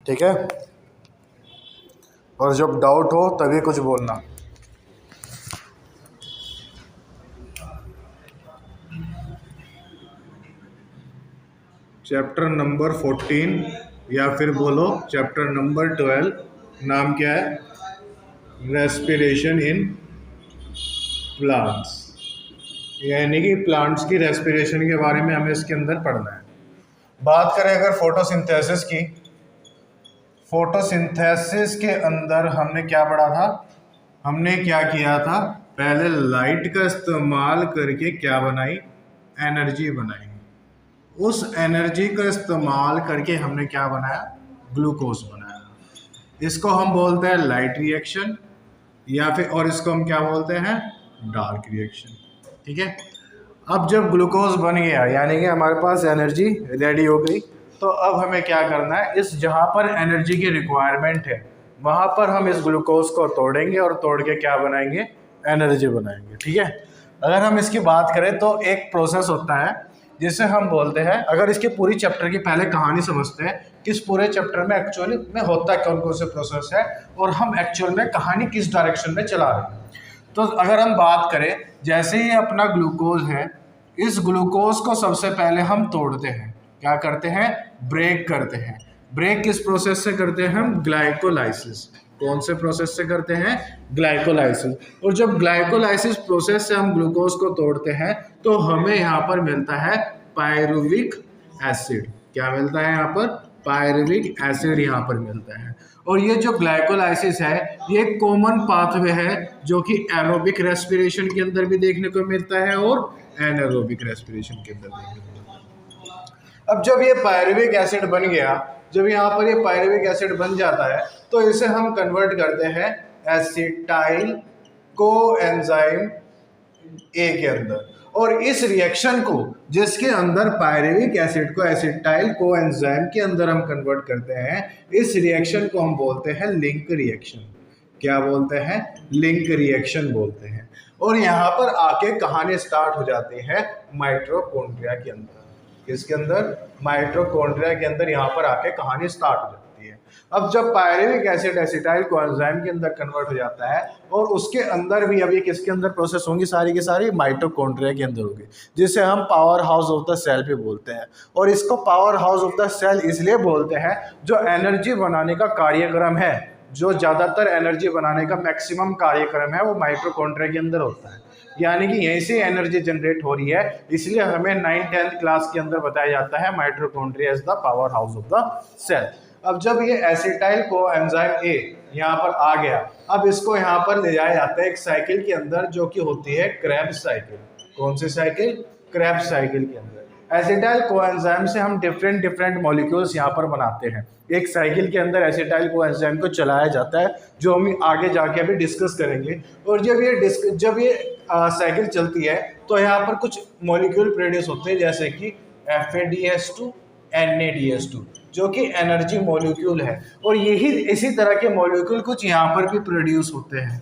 ठीक है, और जब डाउट हो तभी कुछ बोलना। चैप्टर नंबर 14 या फिर बोलो चैप्टर नंबर 12, नाम क्या है? रेस्पिरेशन इन प्लांट्स, यानी कि प्लांट्स की रेस्पिरेशन के बारे में हमें इसके अंदर पढ़ना है। बात करें अगर फोटोसिंथेसिस की, फोटोसिंथेसिस के अंदर हमने क्या पढ़ा था? हमने क्या किया था? पहले लाइट का इस्तेमाल करके क्या बनाई? एनर्जी बनाई। उस एनर्जी का इस्तेमाल करके हमने क्या बनाया? ग्लूकोज बनाया। इसको हम बोलते हैं लाइट रिएक्शन, या फिर और इसको हम क्या बोलते हैं? Dark reaction. ठीक है, अब जब ग्लूकोज बन गया यानी कि हमारे पास एनर्जी रेडी हो गई, तो अब हमें क्या करना है? इस जहाँ पर एनर्जी की रिक्वायरमेंट है वहाँ पर हम इस ग्लूकोज को तोड़ेंगे और तोड़ के क्या बनाएंगे? एनर्जी बनाएंगे। ठीक है, अगर हम इसकी बात करें तो एक प्रोसेस होता है जिसे हम बोलते हैं, अगर इसकी पूरी चैप्टर की पहले कहानी समझते हैं कि इस पूरे चैप्टर में एक्चुअली में होता कौन कौन से प्रोसेस है और हम एक्चुअल में कहानी किस डायरेक्शन में चला रहे हैं। तो अगर हम बात करें, जैसे ही अपना ग्लूकोज है, इस ग्लूकोज को सबसे पहले हम तोड़ते हैं। क्या करते हैं? ब्रेक करते हैं। ब्रेक किस प्रोसेस से करते हैं हम? ग्लाइकोलाइसिस। कौन से प्रोसेस से करते हैं? ग्लाइकोलाइसिस। और जब ग्लाइकोलाइसिस प्रोसेस से हम ग्लूकोज को तोड़ते हैं तो हमें यहाँ पर मिलता है पायरुविक एसिड। क्या मिलता है यहाँ पर? पायरुविक एसिड यहाँ पर मिलता है। और ये जो ग्लाइकोलाइसिस है ये एक कॉमन पाथवे है जो कि एरोबिक रेस्पिरेशन के अंदर भी देखने को मिलता है और एनारोबिक रेस्पिरेशन के अंदर देखने को मिलता है। अब जब ये पायरुविक एसिड बन गया, जब यहाँ पर ये पायरुविक एसिड बन जाता है तो इसे हम कन्वर्ट करते हैं एसिटाइल कोएंजाइम ए के अंदर, और इस रिएक्शन को जिसके अंदर पायरुविक एसिड को एसिटाइल कोएंजाइम के अंदर हम कन्वर्ट करते हैं, इस रिएक्शन को हम बोलते हैं लिंक रिएक्शन। क्या बोलते हैं? लिंक रिएक्शन बोलते हैं। और यहाँ पर आके कहानी स्टार्ट हो जाती है माइटोकॉन्ड्रिया के अंदर। किसके अंदर? माइटोकॉन्ड्रिया के अंदर यहाँ पर आके कहानी स्टार्ट हो जाती है। अब जब पायरुविक एसिड एसिटाइल कोएंजाइम के अंदर कन्वर्ट हो जाता है और उसके अंदर भी अभी किसके अंदर प्रोसेस होंगी? सारी की सारी माइटोकॉन्ड्रिया के अंदर होगी, जिसे हम power house of the cell भी बोलते हैं। और इसको power house of the cell इसलिए बोलते हैं जो एनर्जी बनाने का कार्यक्रम है, जो ज़्यादातर एनर्जी बनाने का मैक्सिमम कार्यक्रम है वो माइटोकॉन्ड्रिया के अंदर होता है। यानी कि यहीं से एनर्जी जनरेट हो रही है, इसलिए हमें 9th-10th क्लास के अंदर बताया जाता है mitochondria is the power house of the cell. अब जब ये एसिटाइल कोएंजाइम ए यहाँ पर आ गया, अब इसको यहाँ पर ले जाया जाता है एक साइकिल के अंदर जो कि होती है क्रेब्स साइकिल। कौन सी साइकिल? क्रेब्स साइकिल के अंदर एसिटाइल कोएंजाइम से हम डिफरेंट मॉलिक्यूल्स यहाँ पर बनाते हैं। एक साइकिल के अंदर एसिटाइल कोएंजाइम को चलाया जाता है, जो हम आगे जाके अभी डिस्कस करेंगे। और जब ये साइकिल चलती है तो यहाँ पर कुछ मॉलिक्यूल प्रोड्यूस होते हैं, जैसे कि FADS2 NADS2 जो कि एनर्जी मॉलिक्यूल है। और यही इसी तरह के मॉलिक्यूल कुछ यहाँ पर भी प्रोड्यूस होते हैं।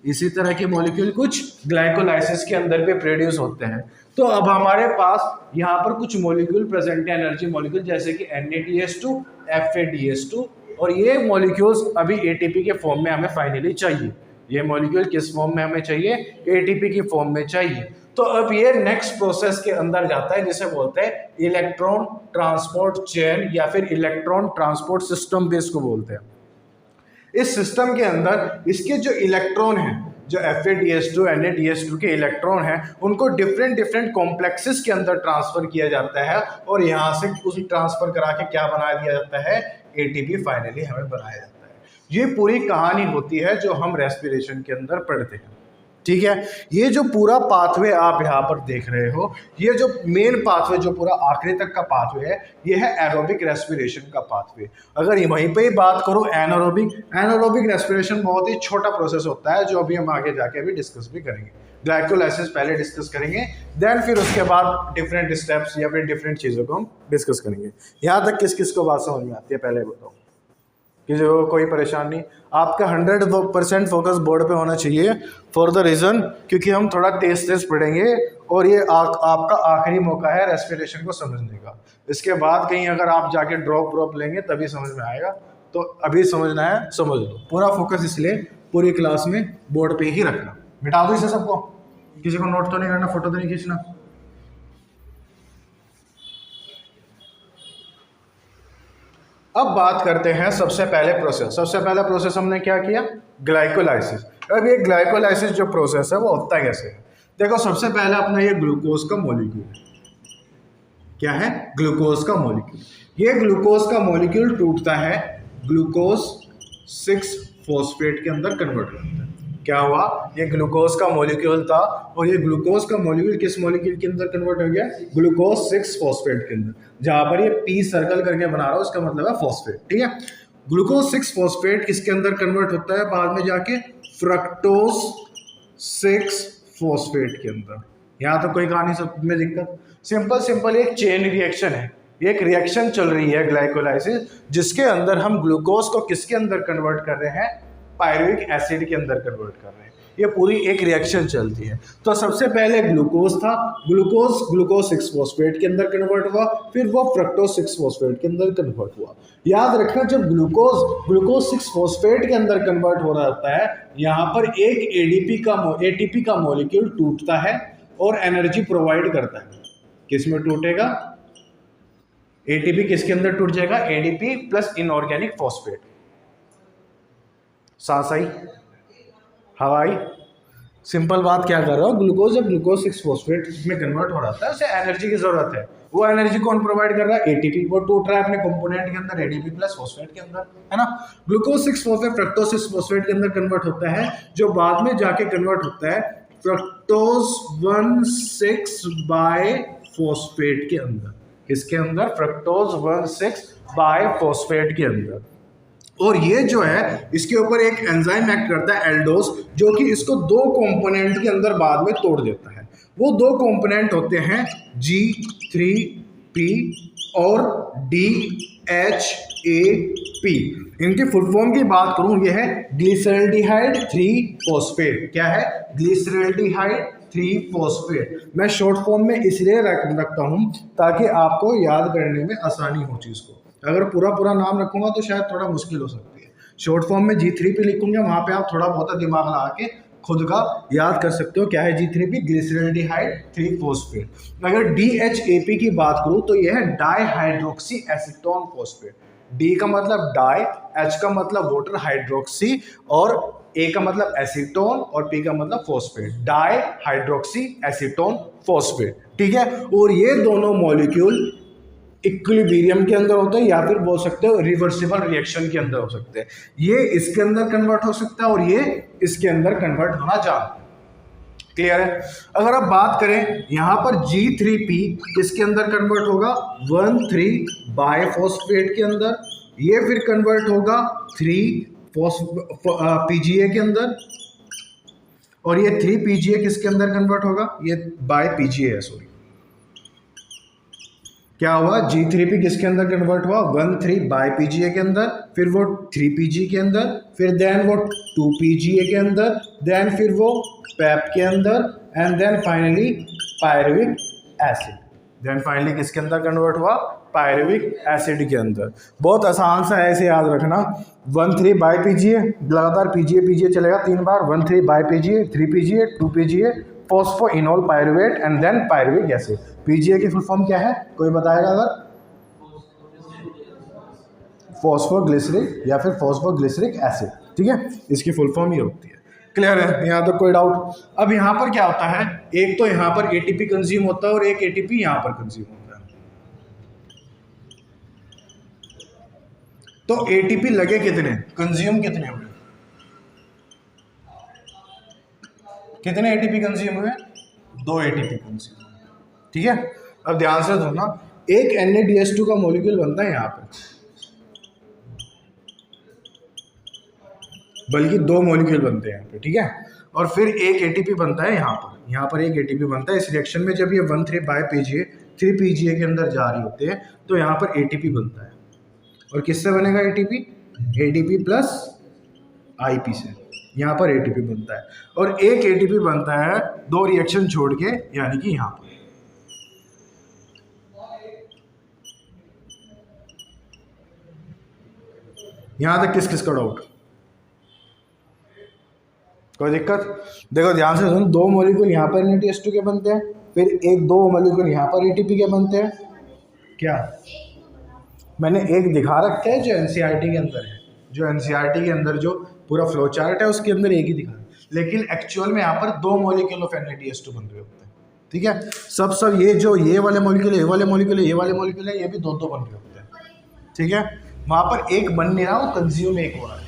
इसी तरह के मॉलिक्यूल कुछ ग्लाइकोलाइसिस के अंदर भी प्रोड्यूस होते हैं। तो अब हमारे पास यहाँ पर कुछ मॉलिक्यूल प्रेजेंट है, एनर्जी मॉलिक्यूल, जैसे कि NADS2 FADS2, और ये मॉलिक्यूल्स अभी ATP के फॉर्म में हमें फाइनली चाहिए। ये मॉलिक्यूल किस फॉर्म में हमें चाहिए? ATP की फॉर्म में चाहिए। तो अब ये नेक्स्ट प्रोसेस के अंदर जाता है जिसे बोलते हैं इलेक्ट्रॉन ट्रांसपोर्ट चेन या फिर इलेक्ट्रॉन ट्रांसपोर्ट सिस्टम भी इसको बोलते हैं। इस सिस्टम के अंदर इसके जो इलेक्ट्रॉन हैं, जो FADS2 NADS2 के इलेक्ट्रॉन हैं, उनको डिफरेंट कॉम्प्लेक्सेस के अंदर ट्रांसफर किया जाता है और यहाँ से उस ट्रांसफर करा के क्या बना दिया जाता है? ATP फाइनली हमें बनाया जाता है। ये पूरी कहानी होती है जो हम रेस्पिरेशन के अंदर पढ़ते हैं। ठीक है, ये जो पूरा पाथवे आप यहाँ पर देख रहे हो, ये जो मेन पाथवे जो पूरा आखिरी तक का पाथवे है, ये है एरोबिक रेस्पिरेशन का पाथवे। अगर वहीं पे ही बात करूँ एनारोबिक रेस्पिरेशन बहुत ही छोटा प्रोसेस होता है जो अभी हम आगे जाके अभी डिस्कस भी करेंगे। ग्लाइकोलाइसिस पहले डिस्कस करेंगे, देन फिर उसके बाद डिफरेंट स्टेप्स या फिर डिफरेंट चीज़ों को हम डिस्कस करेंगे। यहाँ तक किस किस को बात समझ में आती है पहले बताओ, कि जो कोई परेशान नहीं। आपका 100% फोकस बोर्ड पे होना चाहिए, फॉर द रीज़न क्योंकि हम थोड़ा तेज पढ़ेंगे और ये आपका आखिरी मौका है रेस्पिरेशन को समझने का। इसके बाद कहीं अगर आप जाके ड्रॉप लेंगे तभी समझ में आएगा, तो अभी समझना है समझ लो, पूरा फोकस इसलिए पूरी क्लास में बोर्ड पे ही रखना। मिटा दो इसे सबको, किसी को नोट तो नहीं करना, फोटो तो नहीं खींचना। अब बात करते हैं सबसे पहले प्रोसेस। सबसे पहला प्रोसेस हमने क्या किया, ग्लाइकोलाइसिस। अब ये ग्लाइकोलाइसिस जो प्रोसेस है वो होता कैसे है, देखो सबसे पहले अपना ये ग्लूकोज का मॉलिक्यूल क्या है, ग्लूकोज का मॉलिक्यूल। ये ग्लूकोज का मॉलिक्यूल टूटता है ग्लूकोज 6 फॉस्फेट के अंदर कन्वर्ट होता है। क्या हुआ, ये ग्लूकोज का मॉलिक्यूल था और ये ग्लूकोज का मॉलिक्यूल किस मॉलिक्यूल के अंदर कन्वर्ट हो गया, ग्लूकोज 6 फॉस्फेट के अंदर। जहां पर ये पी सर्कल करके बना रहा हूं उसका मतलब है फॉस्फेट, ठीक है। ग्लूकोज 6 फॉस्फेट किसके अंदर कन्वर्ट होता है बाद में जाके, फ्रक्टोज 6 फॉस्फेट के अंदर। यहाँ तो कोई कहानी सब में दिक्कत, सिंपल एक चेन रिएक्शन है, एक रिएक्शन चल रही है ग्लाइकोलाइसिस, जिसके अंदर हम ग्लूकोज को किसके अंदर कन्वर्ट कर रहे हैं, पायरुविक एसिड के अंदर कन्वर्ट कर रहे हैं। ये पूरी एक रिएक्शन चलती है। तो सबसे पहले ग्लूकोज था, ग्लूकोज 6 फॉस्फेट के अंदर कन्वर्ट हुआ, फिर वो फ्रक्टोज 6 फॉस्फेट के अंदर कन्वर्ट हुआ। याद रखना, जब ग्लूकोज 6 फॉस्फेट के अंदर कन्वर्ट हो रहा होता है, यहाँ पर एक एटीपी का मॉलिक्यूल टूटता है और एनर्जी प्रोवाइड करता है। किस में टूटेगा, एटीपी किसके अंदर टूट जाएगा, एडीपी प्लस इनऑर्गेनिक फॉस्फेट। सांस आई, हवाई, सिंपल बात क्या कर रहा हूँ, ग्लूकोज 6 फॉस्फेट में कन्वर्ट हो रहा है, उसे एनर्जी की जरूरत है। वो एनर्जी कौन प्रोवाइड कर रहा है, एटीपी। वो टूट रहा है अपने कंपोनेंट के अंदर, एडीपी प्लस फॉस्फेट के अंदर, है ना। ग्लूकोज 6 फॉस्फेट फ्रक्टोज 6 फॉस्फेट के अंदर कन्वर्ट होता है, जो बाद में जाके कन्वर्ट होता है फ्रक्टोज 1,6 बाय फॉस्फेट के अंदर। किसके अंदर, फ्रक्टोज 1,6 बाय फॉस्फेट के अंदर। और ये जो है इसके ऊपर एक एंजाइम एक्ट करता है एल्डोस, जो कि इसको 2 कंपोनेंट के अंदर बाद में तोड़ देता है। वो 2 कंपोनेंट होते हैं G3P और DHAP। इनकी फुल फॉर्म की बात करूं, ये है ग्लिसरल्डिहाइड 3 फॉस्फेट। क्या है, ग्लिसरल्डिहाइड 3 फॉस्फेट। मैं शॉर्ट फॉर्म में इसलिए रखता हूं ताकि आपको याद करने में आसानी हो चीज़ को। अगर पूरा नाम रखूंगा तो शायद थोड़ा मुश्किल हो सकती है। शॉर्ट फॉर्म में G3P लिखूंगा, वहां पे आप थोड़ा बहुत दिमाग लगा के खुद का याद कर सकते हो। क्या है G3P, ग्लिसरल्डिहाइड 3 फॉस्फेट। अगर DHAP की बात करूं तो यह है डाईहाइड्रोक्सी एसीटोन फॉस्फेट। D का मतलब डाई, H का मतलब वाटर, हाइड्रोक्सी, और A का मतलब एसीटोन और P का मतलब phosphate, di hydroxy acetone phosphate, ठीक है। और ये दोनों मॉलिक्यूल इक्विलिब्रियम के अंदर होते हैं, या फिर बोल सकते हो रिवर्सिबल रिएक्शन के अंदर हो सकते हैं। ये इसके अंदर कन्वर्ट हो सकता है और ये इसके अंदर कन्वर्ट होना चाहिए। क्लियर है। अगर आप बात करें यहाँ पर G3P किसके अंदर कन्वर्ट होगा, 1,3 बाय फॉस्फेट के अंदर। ये फिर कन्वर्ट होगा 3 PGA के अंदर, और ये 3 PGA किसके अंदर कन्वर्ट होगा, ये बाय PGA है, सॉरी। क्या हुआ, G3P किसके अंदर कन्वर्ट हुआ, 1,3 बाय PGA के अंदर, फिर वो 3 PG के अंदर, फिर देन वो 2 PGA के अंदर, देन फिर वो PEP के अंदर, and then finally pyruvic acid. Then finally किसके अंदर कन्वर्ट हुआ, पायरुविक एसिड के अंदर। बहुत आसान सा है, ऐसे याद रखना। 1,3 बाय PGA, लगातार PGA चलेगा 3 बार, 1,3 by PGA, 3 PGA, 2 PGA, phosphoenol pyruvate and then pyruvic acid. PGA की फुल फॉर्म क्या है, कोई बताएगा अगर, फॉस्फोग्लिसरिक या फिर फॉस्फोग्लिसरिक एसिड, ठीक है। इसकी फुल फॉर्म ये होती है। क्लियर है, यहाँ तो कोई डाउट। अब यहाँ पर क्या होता है, एक तो यहाँ पर ATP कंज्यूम होता है और एक ATP यहाँ पर कंज्यूम होता है। तो ATP लगे कितने, कंज्यूम कितने हुए, कितने ATP कंज्यूम हुए, 2 ATP कंज्यूम हुए, ठीक है। अब ध्यान से सुनना, एक NADH2 का मॉलिक्यूल बनता है यहाँ पे, बल्कि 2 मॉलिक्यूल बनते हैं यहाँ पे, ठीक है। और फिर एक ATP बनता है यहाँ पर एक ATP बनता है। इस रिएक्शन में जब ये 1,3 बाय PGA 3 PGA के अंदर जा रही होते हैं तो यहाँ पर ATP बनता है। और किससे बनेगा ATP, ADP प्लस IP से, यहाँ पर ATP बनता है। और एक ATP बनता है 2 रिएक्शन छोड़ के, यानी कि यहाँ पर। यहाँ तक किस किस का डाउट? कोई दिक्कत? देखो ध्यान से सुनो, 2 मॉलिक्यूल यहाँ पर NaTH2 के बनते हैं, फिर एक 2 मॉलिक्यूल यहाँ पर ATP के बनते हैं। क्या मैंने एक दिखा रखा है जो NCERT के अंदर है, जो NCERT के अंदर जो पूरा फ्लो चार्ट है उसके अंदर एक ही दिखा है, लेकिन एक्चुअल में यहाँ पर 2 मॉलिक्यूल ऑफ NaTH2 बन रहे होते हैं। ठीक है, सब ये जो ये वाले मॉलिक्यूल है, ये वाले मॉलिक्यूल है, ये वाले मॉलिक्यूल है, ये भी 2-2 बन रहे होते हैं। ठीक है, वहाँ पर एक बन नहीं रहा, वो कंज्यूम एक हो रहा है,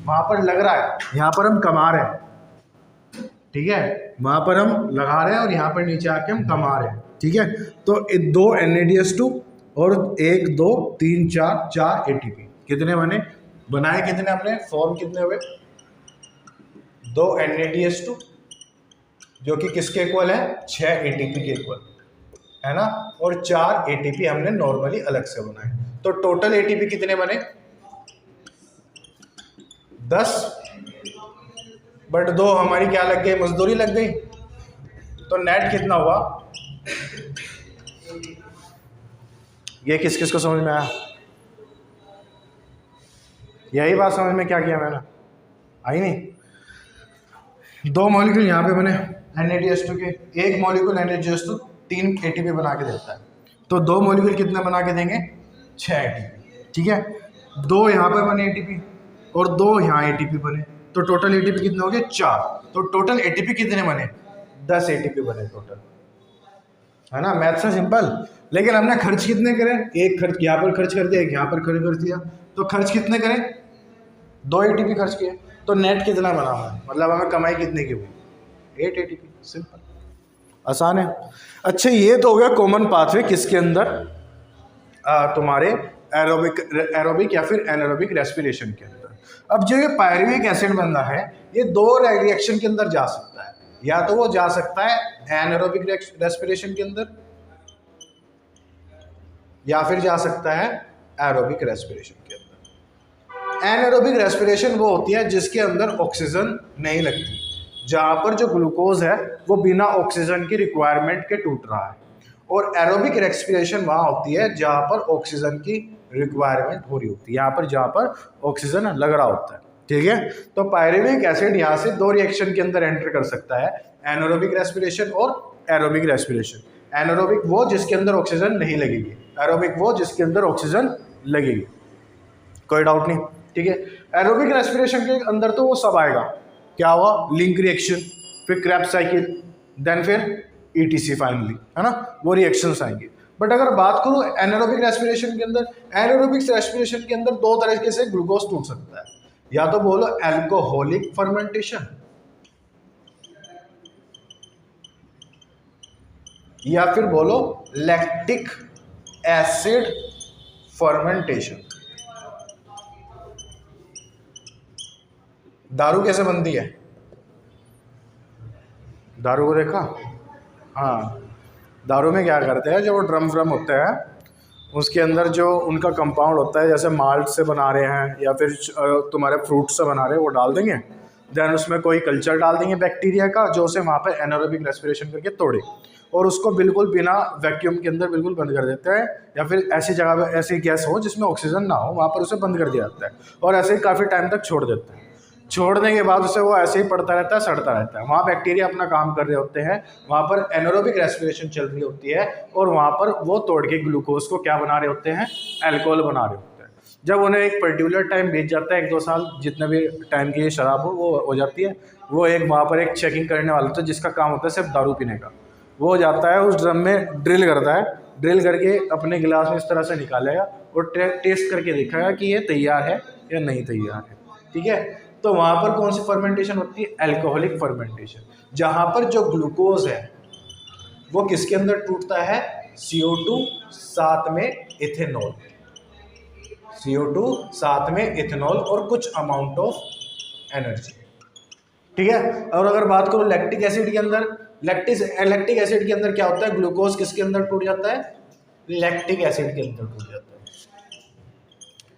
वहाँ पर लग रहा है, यहाँ पर हम कमा रहे हैं। ठीक है, वहाँ पर हम लगा रहे हैं और यहाँ पर नीचे आके हम कमा रहे हैं। ठीक है, तो 2 NaDH2 और 1 2 3 4 ATP कितने बने? बनाए कितने हमने? फॉर्म कितने हुए? 2 NaDH2 जो कि किसके इक्वल है? 6 ATP के इक्वल है ना, और 4 ATP हमने नॉर्मली अलग से बनाए। तो टोटल ATP कितने बने? 10, बट 2 हमारी क्या लग गई? मजदूरी लग गई। तो नेट कितना हुआ? ये किस किस को समझ में आया? यही बात समझ में क्या किया मैंने? आई नहीं? 2 मॉलिक्यूल यहाँ पे बने NaDH2 के, एक मॉलिक्यूल NaDH2 3 ATP बना के देता है, तो 2 मॉलिक्यूल कितने बना के देंगे? 6 ATP। ठीक है, 2 यहाँ पे बने ATP और 2 यहाँ ATP बने, तो टोटल ATP कितने हो गए? 4। तो टोटल ATP कितने बने? 10 ATP बने टोटल, है ना। मैथ से सिंपल। लेकिन हमने खर्च कितने करे? एक खर्च यहाँ पर खर्च कर दिया, एक यहाँ पर खर्च कर दिया, तो खर्च कितने करें? 2 ATP खर्च किए, तो नेट कितना बना हुआ? मतलब हमें कमाई कितने की हुई? 8 ATP। सिंपल, आसान है। अच्छा, ये तो हो गया कॉमन पाथवे किसके अंदर? तुम्हारे एरोबिक या फिर एनारोबिक रेस्पिरेशन के अंदर। अब जो ये पायरुविक एसिड बनना है, ये 2 रिएक्शन के अंदर जा सकता है, या तो वो जा सकता है एनारोबिक रेस्पिरेशन के अंदर, या फिर जा सकता है एरोबिक रेस्पिरेशन के अंदर। एनारोबिक रेस्पिरेशन वो होती है जिसके अंदर ऑक्सीजन नहीं लगती, जहां पर जो ग्लूकोज है वो बिना ऑक्सीजन की रिक्वायरमेंट के टूट रहा है, और एरोबिक रेस्पिरेशन वहां होती है जहां पर ऑक्सीजन की रिक्वायरमेंट हो रही होती है, यहाँ पर जहाँ पर ऑक्सीजन लग रहा होता है। ठीक है, तो पायरुविक एसिड यहाँ से 2 रिएक्शन के अंदर एंटर कर सकता है, एनारोबिक रेस्पिरेशन और एरोबिक रेस्पिरेशन। एनारोबिक वो जिसके अंदर ऑक्सीजन नहीं लगेगी, एरोबिक वो जिसके अंदर ऑक्सीजन लगेगी। कोई डाउट नहीं? ठीक है, एरोबिक रेस्पिरेशन के अंदर तो वो सब आएगा, क्या हुआ? लिंक रिएक्शन, फिर क्रेब्स साइकिल, देन फिर ETC फाइनली, है ना, वो रिएक्शंस आएंगे। बट अगर बात करूं एनारोबिक रेस्पिरेशन के अंदर, एनारोबिक रेस्पिरेशन के अंदर 2 तरीके से ग्लूकोज टूट सकता है, या तो बोलो अल्कोहलिक फर्मेंटेशन, या फिर बोलो लैक्टिक एसिड फर्मेंटेशन। दारू कैसे बनती है? दारू को देखा? हाँ, दारू में क्या करते हैं, जो वो ड्रम होते हैं उसके अंदर जो उनका कंपाउंड होता है, जैसे माल्ट से बना रहे हैं या फिर तुम्हारे फ्रूट से बना रहे हैं, वो डाल देंगे, देन उसमें कोई कल्चर डाल देंगे बैक्टीरिया का, जो उसे वहाँ पे एनारोबिक रेस्पिरेशन करके तोड़े, और उसको बिल्कुल बिना वैक्यूम के अंदर बिल्कुल बंद कर देते हैं, या फिर ऐसी जगह पे ऐसी गैस हो जिसमें ऑक्सीजन ना हो, वहाँ पर उसे बंद कर दिया जाता है, और ऐसे ही काफ़ी टाइम तक छोड़ देते हैं। छोड़ने के बाद उसे वो ऐसे ही पड़ता रहता है, सड़ता रहता है, वहाँ बैक्टीरिया अपना काम कर रहे होते हैं, वहाँ पर एनारोबिक रेस्पिरेशन चल रही होती है, और वहाँ पर वो तोड़ के ग्लूकोज को क्या बना रहे होते हैं? अल्कोहल बना रहे होते हैं। जब उन्हें एक पर्टिकुलर टाइम बीत जाता है, 1-2 साल जितने भी टाइम की शराब वो हो जाती है, वो एक वहाँ पर एक चेकिंग करने वाला होता है जिसका काम होता है सिर्फ दारू पीने का, वो जाता है उस ड्रम में, ड्रिल करता है, ड्रिल करके अपने गिलास में इस तरह से निकालेगा और टेस्ट करके देखेगा कि ये तैयार है या नहीं तैयार है। ठीक है, तो वहाँ पर कौन सी फर्मेंटेशन होती है? अल्कोहलिक फर्मेंटेशन, जहाँ पर जो ग्लूकोज है वो किसके अंदर टूटता है? CO2 साथ में इथेनॉल, CO2 साथ में इथेनॉल और कुछ अमाउंट ऑफ एनर्जी। ठीक है, और अगर बात करो लैक्टिक एसिड के अंदर, लैक्टिक एसिड के अंदर क्या होता है? ग्लूकोज किसके अंदर टूट जाता है? लैक्टिक एसिड के अंदर टूट जाता है।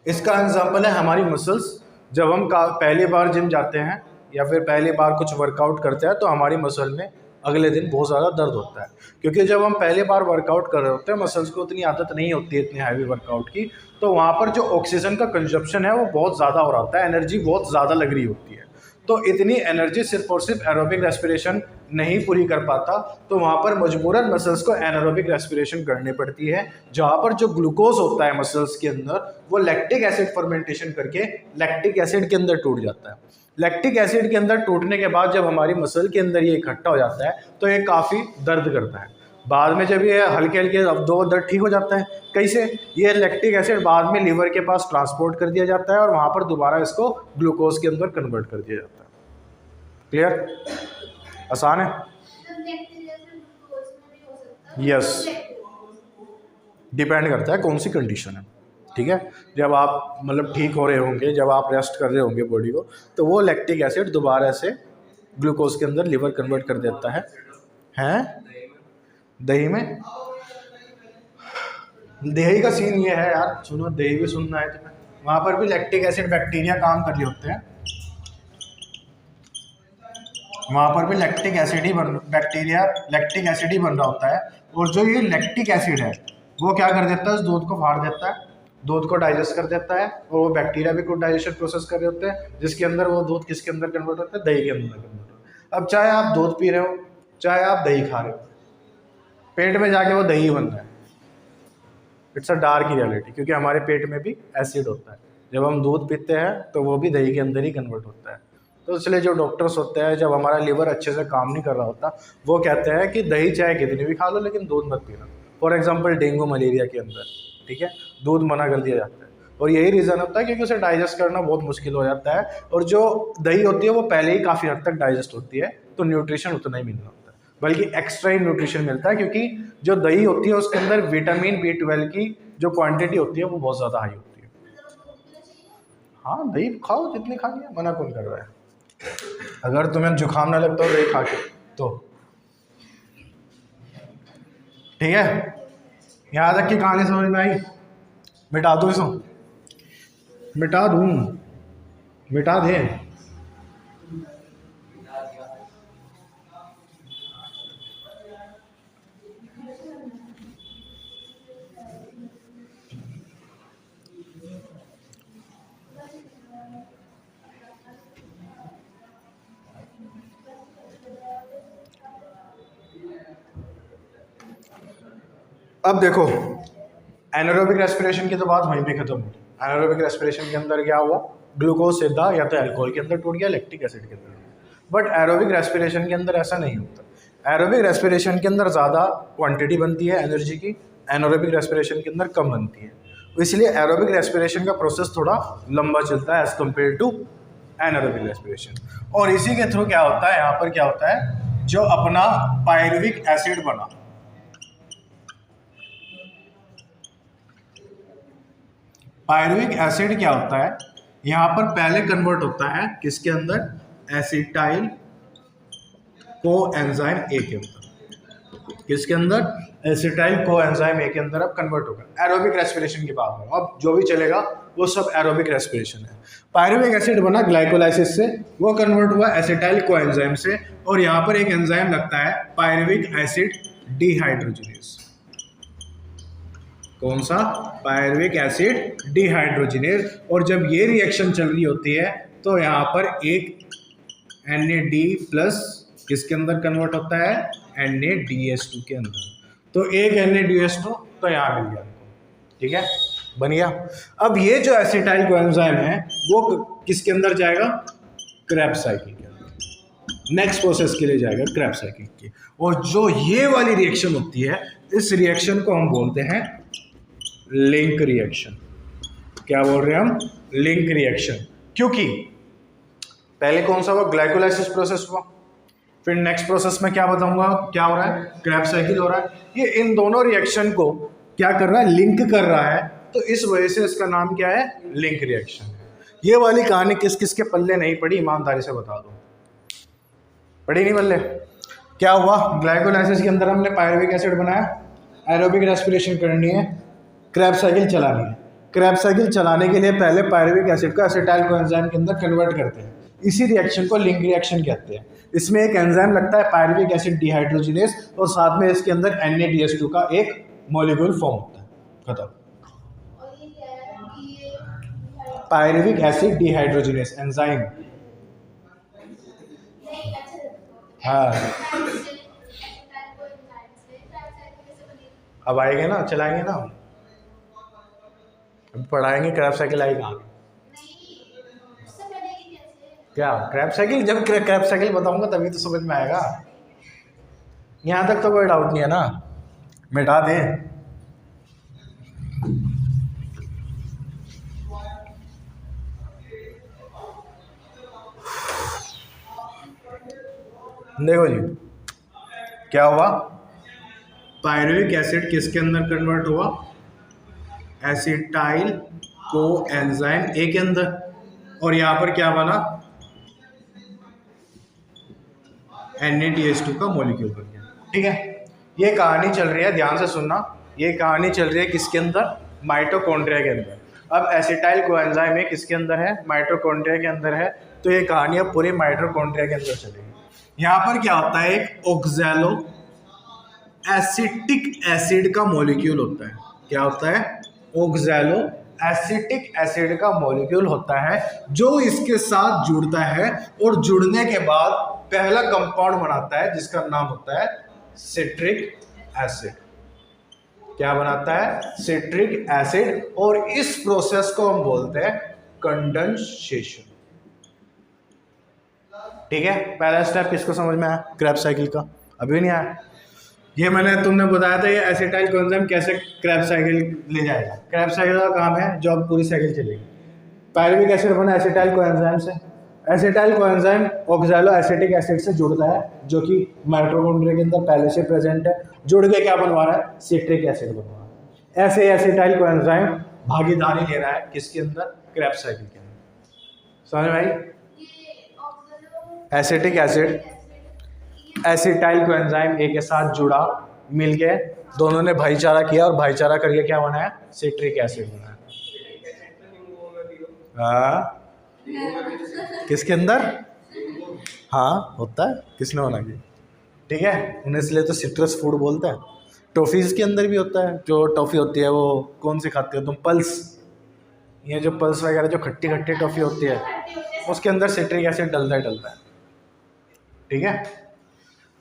इसका एग्जांपल है हमारी मसल्स। जब हम पहली बार जिम जाते हैं या फिर पहली बार कुछ वर्कआउट करते हैं तो हमारी मसल में अगले दिन बहुत ज़्यादा दर्द होता है, क्योंकि जब हम पहली बार वर्कआउट कर रहे होते हैं मसल्स को उतनी आदत नहीं होती है इतनी हैवी वर्कआउट की, तो वहाँ पर जो ऑक्सीजन का कंजप्शन है वो बहुत ज़्यादा हो रहा होता है, एनर्जी बहुत ज़्यादा लग रही होती है। तो इतनी एनर्जी सिर्फ और सिर्फ एरोबिक रेस्पिरेशन नहीं पूरी कर पाता, तो वहाँ पर मजबूरन मसल्स को एनारोबिक रेस्पिरेशन करनी पड़ती है, जहाँ पर जो ग्लूकोज होता है मसल्स के अंदर वो लैक्टिक एसिड फर्मेंटेशन करके लैक्टिक एसिड के अंदर टूट जाता है। लैक्टिक एसिड के अंदर टूटने के बाद जब हमारी मसल के अंदर ये इकट्ठा हो जाता है तो ये काफ़ी दर्द करता है। बाद में जब ये हल्के हल्के अब दो दर्द ठीक हो जाता है, कैसे? ये लैक्टिक एसिड बाद में लीवर के पास ट्रांसपोर्ट कर दिया जाता है और वहाँ पर दोबारा इसको ग्लूकोज के अंदर कन्वर्ट कर दिया जाता है। क्लियर? आसान है? यस, डिपेंड करता है कौन सी कंडीशन है। ठीक है, जब आप मतलब ठीक हो रहे होंगे, जब आप रेस्ट कर रहे होंगे बॉडी को, तो वो लैक्टिक एसिड दोबारा से ग्लूकोज के अंदर लीवर कन्वर्ट कर देता है। हैं? दही में दही का सीन ये है यार, सुनो, दही भी सुनना है तुम्हें। वहाँ पर भी लैक्टिक एसिड बैक्टीरिया काम कर रहे होते हैं, वहाँ पर भी लैक्टिक एसिड ही लैक्टिक एसिड ही बन रहा होता है। और जो ये लैक्टिक एसिड है वो क्या कर देता है, उस दूध को फाड़ देता है, दूध को डाइजेस्ट कर देता है, और वो बैक्टीरिया भी कुछ डाइजेशन प्रोसेस कर रहे होते हैं, जिसके अंदर वो दूध किसके अंदर कन्वर्ट होता है, दही के अंदर कन्वर्ट होता है। अब चाहे आप दूध पी रहे हो, चाहे आप दही खा रहे हो, पेट में जाके वो दही बन रहा है। इट्स अ डार्क रियलिटी, क्योंकि हमारे पेट में भी एसिड होता है। जब हम दूध पीते हैं तो वो भी दही के अंदर ही कन्वर्ट होता है। तो इसलिए जो डॉक्टर्स होते हैं, जब हमारा लिवर अच्छे से काम नहीं कर रहा होता, वो कहते हैं कि दही चाहे कितनी भी खा लो लेकिन दूध मत पीना। फॉर एग्जांपल डेंगू मलेरिया के अंदर, ठीक है, दूध मना कर दिया जाता है, और यही रीज़न होता है क्योंकि उसे डाइजेस्ट करना बहुत मुश्किल हो जाता है, और जो दही होती है वो पहले ही काफ़ी हद तक डाइजेस्ट होती है, तो न्यूट्रिशन उतना ही मिलना होता है, बल्कि एक्स्ट्रा ही न्यूट्रिशन मिलता है, क्योंकि जो दही होती है उसके अंदर विटामिन B12 की जो क्वांटिटी होती है वो बहुत ज़्यादा हाई होती है। हाँ, दही खाओ जितनी खानी है, मना कौन कर रहा है? अगर तुम्हें जुकाम ना लगता हो दही खा के तो ठीक है। यहाँ तक की कहानी समझ में आई? मिटा दो इसको, मिटा दूँ, मिटा दे। अब देखो, एनारोबिक रेस्पिरेशन की तो बात वहीं पे खत्म हुई। एनारोबिक रेस्पिरेशन के अंदर क्या हुआ, ग्लूकोज सीधा या तो अल्कोहल के अंदर टूट गया, लैक्टिक एसिड के अंदर। बट एरोबिक रेस्पिरेशन के अंदर ऐसा नहीं होता। एरोबिक रेस्पिरेशन के अंदर ज़्यादा क्वांटिटी बनती है एनर्जी की, एनारोबिक रेस्पिरेशन के अंदर कम बनती है। इसलिए एरोबिक रेस्पिरेशन का प्रोसेस थोड़ा लंबा चलता है as compare to anaerobic respiration. और इसी के थ्रू क्या होता है, यहाँ पर क्या होता है, जो अपना पायरुविक एसिड बना, पायरुविक एसिड क्या होता है, यहाँ पर पहले कन्वर्ट होता है किसके अंदर, एसिटाइल कोएंजाइम ए के अंदर। किसके अंदर? एसिटाइल कोएंजाइम ए के अंदर अब कन्वर्ट होगा। एरोबिक रेस्पिरेशन की बात है, अब जो भी चलेगा वो सब एरोबिक रेस्पिरेशन है। पायरुविक एसिड बना ग्लाइकोलाइसिस से, वो कन्वर्ट हुआ एसिटाइल कोएंजाइम से, और यहाँ पर एक एंजाइम लगता है पायरुविक एसिड डिहाइड्रोजिनेज। कौन सा? Pyruvic acid dehydrogenase. और जब ये रिएक्शन चल रही होती है तो यहाँ पर एक Na+ किसके अंदर कन्वर्ट होता है, NaDH2 के अंदर। तो एक NaDH2 तो यहाँ मिल गया, ठीक है, बन गया। अब ये जो एसिटाइल कोएंजाइम है वो किसके अंदर जाएगा, क्रेब्स साइकिल के अंदर, नेक्स्ट प्रोसेस के लिए जाएगा क्रेब्स साइकिल की। और जो ये वाली रिएक्शन होती है, इस रिएक्शन को हम बोलते हैं लिंक रिएक्शन। क्या बोल रहे हैं हम? Link reaction. क्योंकि पहले कौन सा हुआ, ग्लाइकोलाइसिस प्रोसेस हुआ, फिर नेक्स्ट प्रोसेस में क्या बताऊंगा क्या हो रहा है, क्रेब्स साइकिल हो रहा है। ये इन दोनों रिएक्शन को क्या कर रहा है, लिंक कर रहा है, तो इस वजह से इसका नाम क्या है, लिंक रिएक्शन। ये वाली कहानी किस किस के पल्ले नहीं पड़ी, ईमानदारी से बता दो, पड़ी नहीं पल्ले? क्या हुआ, ग्लाइकोलाइसिस के अंदर हमने पायरुविक एसिड बनाया, एरोबिक रेस्पिरेशन करनी है, क्रेब्स साइकिल चलानी है। क्रेब्स साइकिल चलाने के लिए पहले पायरुविक एसिड को एसिटाइल कोएंजाइम के अंदर कन्वर्ट करते हैं। इसी रिएक्शन को लिंक रिएक्शन कहते हैं। इसमें एक एंजाइम लगता है पायरुविक एसिड डिहाइड्रोजिनेज, और साथ में इसके अंदर Na-DH2 का एक मॉलिक्यूल फॉर्म होता है। खत्म। Pyruvic acid dehydrogenase enzyme. हाँ अब आएंगे ना, चलाएंगे ना, अब पढ़ाएंगे। क्रैब साइकिल आई कहाँ? क्या क्रैब साइकिल? जब क्रैब साइकिल बताऊंगा तभी तो समझ में आएगा। यहाँ तक तो कोई डाउट नहीं है ना? मिटा दे। देखो जी क्या हुआ, पायरुविक एसिड किसके अंदर कन्वर्ट हुआ? एसिटाइल को एंजाइम ए के अंदर, और यहाँ पर क्या बना? Na-DH2 का मॉलिक्यूल बन गया। ठीक है, ये कहानी चल रही है, ध्यान से सुनना। ये कहानी चल रही है किसके अंदर? माइटोकॉन्ड्रिया के अंदर। अब एसिटाइल कोएंजाइम में किसके अंदर है? माइटोकॉन्ड्रिया के अंदर है। तो ये कहानी अब पूरी माइटोकॉन्ड्रिया के अंदर चलेगी। यहाँ पर क्या होता है? एक ऑक्सैलो एसिटिक एसिड का मॉलिक्यूल होता है। क्या होता है? ऑक्सैलो एसिटिक एसिड का मॉलिक्यूल होता है, जो इसके साथ जुड़ता है और जुड़ने के बाद पहला कंपाउंड बनाता है जिसका नाम होता है सिट्रिक एसिड। क्या बनाता है? Citric acid. और इस प्रोसेस को हम बोलते हैं कंडेंसेशन। ठीक है, पहला स्टेप किसको समझ में आया? क्रैब साइकिल का। अभी नहीं आया? ये तुमने बताया था ये एसिटाइल कोएंजाइम कैसे क्रैब साइकिल ले जाएगा। क्रैब साइकिल का काम है जो अब पूरी साइकिल चलेगी। पायरुविक एसिड बना एसिटाइल कोएंजाइम से। Acetyl coenzyme oxalo acetic acid से जुड़ता है, जो कि माइटोकॉन्ड्रिया के अंदर पहले से प्रेजेंट है। जुड़ के क्या बनवा रहा है? सिट्रिक एसिड बनवा रहा है। ऐसे एसिटाइल कोएंजाइम भागीदारी ले रहा है किसके अंदर? क्रैब साइकिल के अंदर। समझ में आई? Acetic acid acetyl coenzyme A के साथ जुड़ा, मिलके दोनों ने भाईचारा किया, और भाईचारा करके क्या बनाया? सिट्रिक एसिड बनाया। हाँ किसके अंदर? हाँ होता है, किसने बना किया? ठीक है, उन्हें इसलिए तो सिट्रस फूड बोलते हैं। टॉफीज के अंदर भी होता है। जो टॉफ़ी होती है वो कौन सी खाते हो तुम? पल्स। ये जो पल्स वगैरह जो खट्टी खट्टी टॉफ़ी होती है, उसके अंदर सिट्रिक एसिड डलता है। ठीक है,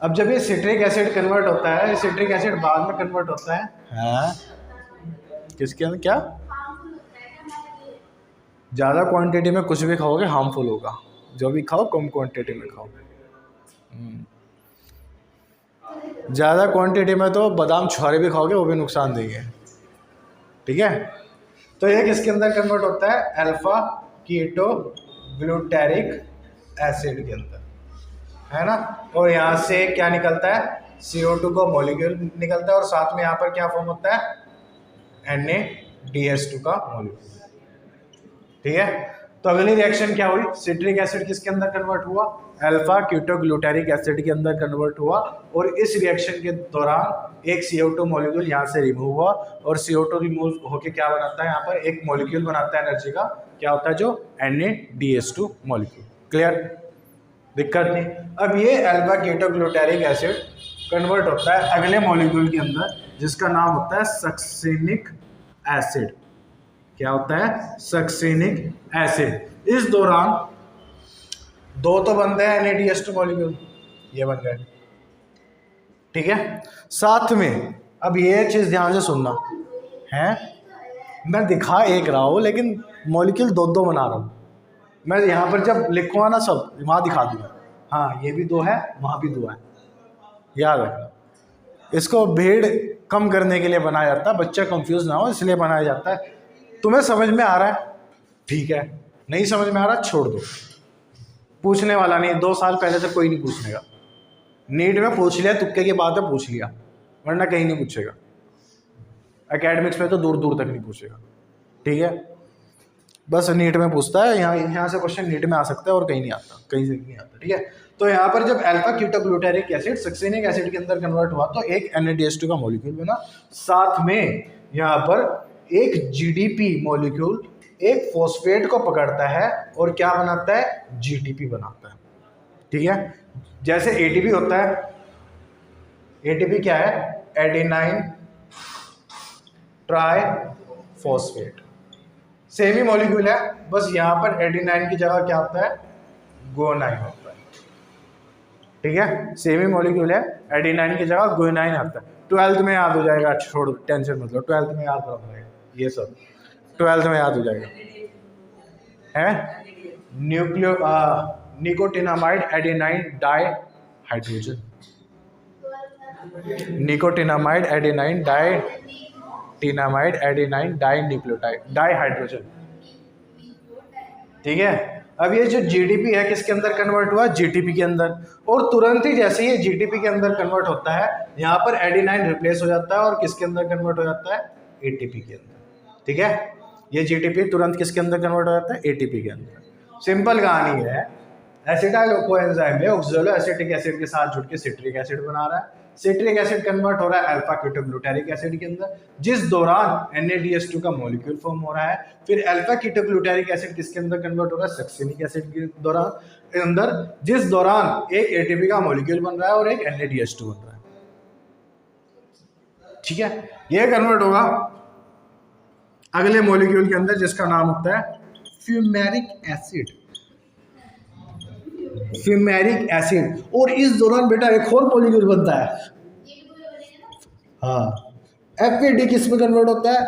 अब जब ये सिट्रिक एसिड कन्वर्ट होता है, सिट्रिक एसिड बाद में कन्वर्ट होता है। हाँ किसके अंदर? क्या? ज़्यादा क्वांटिटी में कुछ भी खाओगे हार्मफुल होगा। जो भी खाओ कम क्वांटिटी में खाओ। ज़्यादा क्वांटिटी में तो बादाम छुहारे भी खाओगे वो भी नुकसान देंगे। ठीक है, तो ये किसके अंदर कन्वर्ट होता है? अल्फा कीटो ग्लूटारिक एसिड के अंदर, है ना। और यहाँ से क्या निकलता है? CO2 का मॉलिक्यूल निकलता है, और साथ में यहाँ पर क्या फॉर्म होता है? Na-DH2 का मॉलिक्यूल। ठीक है, तो अगली रिएक्शन क्या हुई? सिट्रिक एसिड किसके अंदर कन्वर्ट हुआ? अल्फा कीटोग्लूटारिक एसिड के अंदर कन्वर्ट हुआ, और इस रिएक्शन के दौरान एक CO2 मॉलिक्यूल यहाँ से रिमूव हुआ, और CO2 रिमूव होके क्या बनाता है? यहाँ पर एक मॉलिक्यूल बनाता है एनर्जी का। क्या होता है? जो Na-DH2 मॉलिक्यूल। क्लियर? दिक्कत नहीं। अब ये अल्फा कीटोग्लूटारिक एसिड कन्वर्ट होता है अगले मॉलिक्यूल के अंदर, जिसका नाम होता है सक्सिनिक एसिड। क्या होता है? Succinic acid. इस दौरान दो तो बनते हैं Na-DH2 मॉलिक्यूल, ये बन गए। ठीक है, साथ में अब ये चीज़ ध्यान से सुनना है, मैं दिखा एक रहा हूँ लेकिन मॉलिक्यूल दो बना रहा हूँ। मैं यहाँ पर जब लिखूँगा ना सब वहाँ दिखा दूँगा। हाँ ये भी दो है, वहाँ भी दो है, याद रखना। इसको भीड़ कम करने के लिए बनाया जाता है, बच्चा कंफ्यूज ना हो इसलिए बनाया जाता है। तुम्हें समझ में आ रहा है? ठीक है, नहीं समझ में आ रहा छोड़ दो, पूछने वाला नहीं। 2 साल पहले से कोई नहीं पूछने का। नीट में पूछ लिया, तुक्के की बात है पूछ लिया, वरना कहीं नहीं पूछेगा। एकेडमिक्स में तो दूर दूर तक नहीं पूछेगा। ठीक है, बस नीट में पूछता है, यहाँ से क्वेश्चन नीट में आ सकता है और कहीं नहीं आता, कहीं से नहीं आता। ठीक है, तो यहाँ पर जब alpha ketoglutaric acid succinic acid के अंदर कन्वर्ट हुआ तो एक Na-DH2 का मॉलिक्यूल बना, साथ में यहाँ पर एक GDP मॉलिक्यूल एक फॉस्फेट को पकड़ता है और क्या बनाता है, जीटीपी बनाता है। ठीक है, जैसे एटीपी होता है, एटीपी क्या है, एडेनाइन ट्राई फॉस्फेट, सेम ही मॉलिक्यूल है, बस यहाँ पर एडेनाइन की जगह क्या होता है, गुआनाइन होता है। ठीक है, सेम ही मॉलिक्यूल है, एडेनाइन की जगह गुआनाइन आता है। 12th में याद हो जाएगा, छोड़ टेंशन मत लो, 12th में याद हो जाएगा ये सब, 12th में याद हो जाएगा। है nicotinamide adenine dihydrogen, nicotinamide adenine adenine dinucleotide dihydrogen. ठीक है, अब ये जो जीडीपी है किसके अंदर कन्वर्ट हुआ, जीटीपी के अंदर, और तुरंत ही जैसे ही जीटीपी के अंदर कन्वर्ट होता है यहाँ पर एडेनाइन रिप्लेस हो जाता है और किसके अंदर कन्वर्ट हो जाता है, एटीपी के अंदर। ठीक है, ये जीटीपी तुरंत किसके अंदर कन्वर्ट हो जाता है, एटीपी के अंदर। सिंपल कहानी है, एसिटाइल कोएंजाइम में ऑक्सैलो एसिटिक एसिड के साथ जुड़ के सिट्रिक एसिड बना रहा है, सिट्रिक एसिड कन्वर्ट हो रहा है अल्फा कीटोग्लूटारिक एसिड के अंदर, जिस दौरान NADH2 का मॉलिक्यूल फॉर्म हो रहा है। फिर अल्फा कीटोग्लूटारिक एसिड किसके अंदर कन्वर्ट हो रहा है, सक्सिनिक एसिड के दौरान अंदर, जिस दौरान एक एटीपी का मॉलिक्यूल बन रहा है और एक NADH2 बन रहा है। ठीक है, ये कन्वर्ट होगा अगले मॉलिक्यूल के अंदर जिसका नाम होता है फ्यूमेरिक एसिड, फ्यूमेरिक एसिड, और इस दौरान बेटा एक और मॉलिक्यूल बनता है, हाँ FAD किस में कन्वर्ट होता है,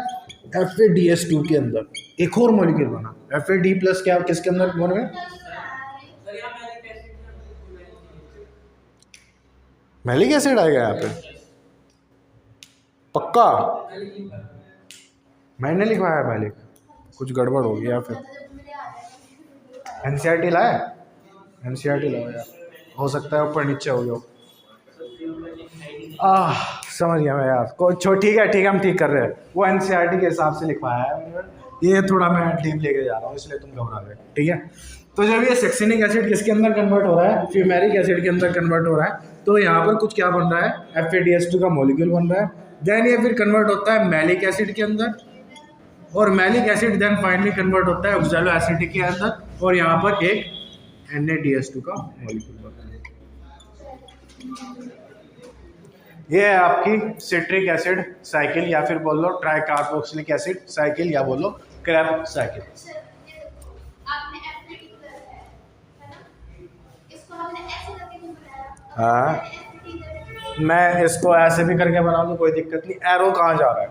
FADH2 के अंदर एक और मॉलिक्यूल बना, FAD प्लस क्या किसके अंदर बने, मैलिक एसिड आएगा यहाँ पे, पक्का मैंने लिखवाया मैलिक, कुछ गड़बड़ हो गया फिर। NCERT लाए, NCERT लाओ यार, हो सकता है ऊपर नीचे हो जाओ। समझ गया मैं यार, ठीक है हम ठीक कर रहे हैं, वो NCERT के हिसाब से लिखवाया है, ये थोड़ा मैं डीप लेके जा रहा हूँ इसलिए तुम घबरा गए। ठीक है, तो जब ये सक्सिनिक एसिड किसके अंदर कन्वर्ट हो रहा है, फ्यूमेरिक एसिड के अंदर कन्वर्ट हो रहा है, तो यहाँ पर कुछ क्या बन रहा है, FADH2 का मॉलिक्यूल बन रहा है। देन ये फिर कन्वर्ट होता है मैलिक एसिड के अंदर, और malic acid then finally convert होता है ऑक्सैलो एसिटिक के अंदर, और यहाँ पर एक NADH2 का मॉलिक्यूल बनता है। ये है आपकी सिट्रिक एसिड साइकिल, या फिर बोल लो ट्राई कार्बोक्सिलिक एसिड साइकिल, या बोलो क्रैब साइकिल। हाँ, मैं इसको ऐसे भी करके बना दूं, कोई दिक्कत नहीं। एरो कहाँ जा रहा है,